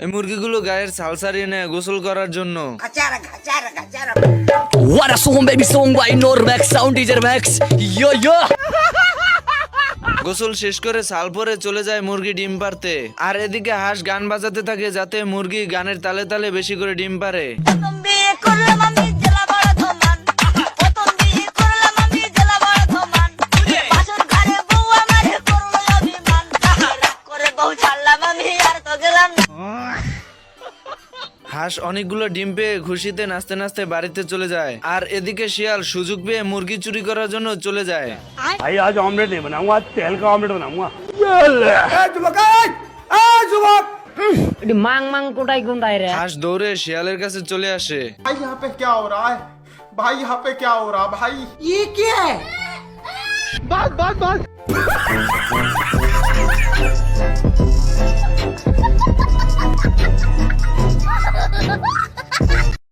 এই মুরগিগুলো গায়ের ছাল ছাড়িয়ে নেয় গোসল করার জন্য। What a song baby song by Normax Sound DJ Max. Yo yo. গোসল শেষ করে ছাল পরে চলে যায় মুরগি ডিম পারতে। আর এদিকে হাঁস গান বাজাতে থাকে যাতে মুরগি গানের তালে তালে বেশি করে ডিম পারে। হাঁস অনেকগুলো ডিম পেয়ে খুশিতে নাচতে নাচতে বাড়িতে চলে যায়। আর এদিকে শিয়াল সুযোগ পেয়ে মুরগি চুরি করার জন্য চলে যায়। भाई आज ऑमलेट नहीं बनाऊंगा, आज तेल का ऑमलेट बनाऊंगा। मांग मांग कोटाई कोटाई रे হাঁস দৌড়ে শিয়ালের কাছে চলে আসে। भाई यहाँ पे क्या हो रहा है? भाई यहाँ पे क्या हो रहा है भाई? ये क्या है? बस बस बस